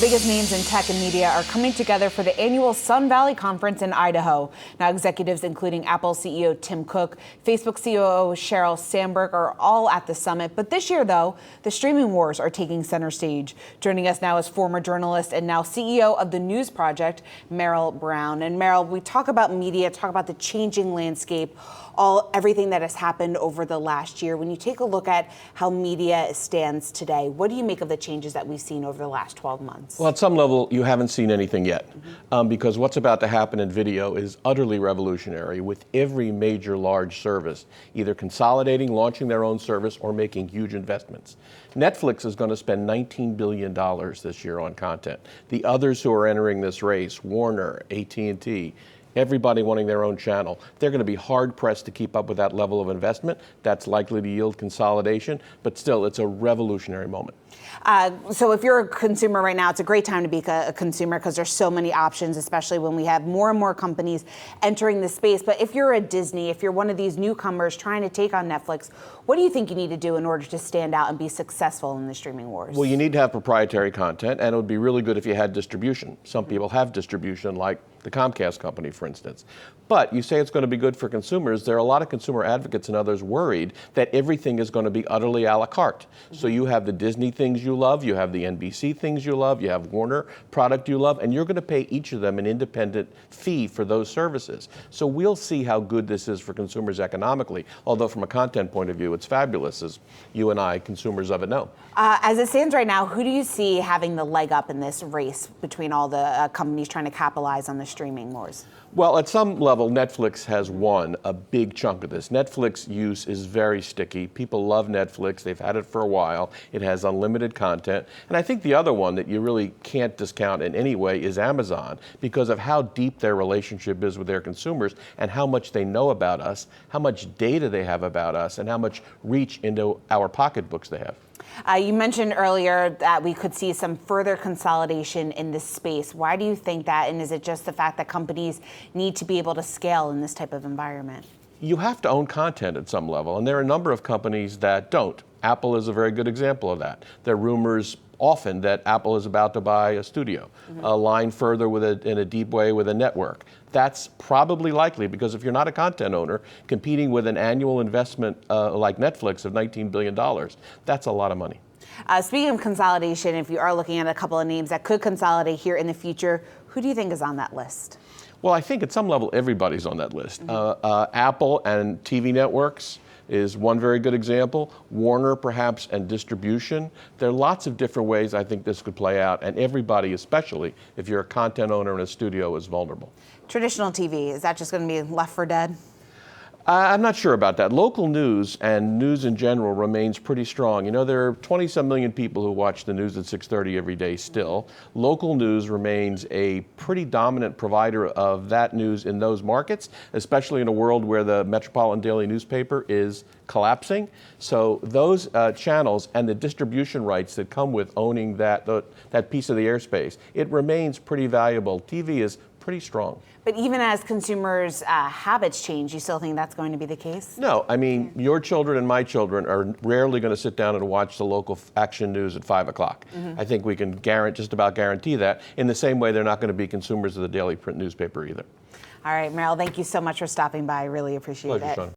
biggest names in tech and media are coming together for the annual Sun Valley Conference in Idaho. Now, executives including Apple CEO Tim Cook, Facebook COO Sheryl Sandberg are all at the summit. But this year, though, the streaming wars are taking center stage. Joining us now is former journalist and now CEO of the news project, Merrill Brown. And Merrill, we talk about media, talk about the changing landscape, everything that has happened over the last year. When you take a look at how media stands today, what do you make of the changes that we've seen over the last 12 months? Well, at some level, you haven't seen anything yet, because what's about to happen in video is utterly revolutionary, with every major large service either consolidating, launching their own service, or making huge investments. Netflix is going to spend $19 billion this year on content. The others who are entering this race, Warner, AT&T, everybody wanting their own channel, they're going to be hard-pressed to keep up with that level of investment. That's likely to yield consolidation, but still, it's a revolutionary moment. So if you're a consumer right now, it's a great time to be a consumer because there's so many options, especially when we have more and more companies entering the space. But if you're a Disney, if you're one of these newcomers trying to take on Netflix, what do you think you need to do in order to stand out and be successful in the streaming wars? Well, you need to have proprietary content, and it would be really good if you had distribution. Some people have distribution, like the Comcast company, for instance. But you say it's going to be good for consumers. There are a lot of consumer advocates and others worried that everything is going to be utterly a la carte. So you have the Disney things you love, you have the NBC things you love, you have Warner product you love, and you're going to pay each of them an independent fee for those services. So we'll see how good this is for consumers economically, although from a content point of view, it's fabulous, as you and I, consumers of it, know. As it stands right now, who do you see having the leg up in this race between all the companies trying to capitalize on the streaming wars? Well, at some level, Netflix has won a big chunk of this. Netflix use is very sticky. People love Netflix. They've had it for a while. It has unlimited content. And I think the other one that you really can't discount in any way is Amazon, because of how deep their relationship is with their consumers and how much they know about us, how much data they have about us, and how much reach into our pocketbooks they have. You mentioned earlier that we could see some further consolidation in this space. Why do you think that? And is it just the fact that companies need to be able to scale in this type of environment? You have to own content at some level, and there are a number of companies that don't. Apple is a very good example of that. There are rumors often that Apple is about to buy a studio, a line further in a deep way with a network. That's probably likely, because if you're not a content owner, competing with an annual investment like Netflix of $19 billion, that's a lot of money. Speaking of consolidation, if you are looking at a couple of names that could consolidate here in the future, who do you think is on that list? Well, I think at some level, everybody's on that list. Apple and TV networks is one very good example. Warner, perhaps, and distribution. There are lots of different ways I think this could play out, and everybody, especially if you're a content owner in a studio, is vulnerable. Traditional TV, is that just going to be left for dead? I'm not sure about that. Local news and news in general remains pretty strong. You know, there are 20-some million people who watch the news at 6:30 every day still. Local news remains a pretty dominant provider of that news in those markets, especially in a world where the Metropolitan Daily newspaper is collapsing. So those channels and the distribution rights that come with owning that piece of the airspace, it remains pretty valuable. TV is pretty strong. But even as consumers' habits change, you still think that's going to be the case? No, I mean, your children and my children are rarely going to sit down and watch the local action news at 5 o'clock. I think we can just about guarantee that. In the same way, they're not going to be consumers of the daily print newspaper either. All right, Merrill, thank you so much for stopping by. I really appreciate it. Pleasure, Sean.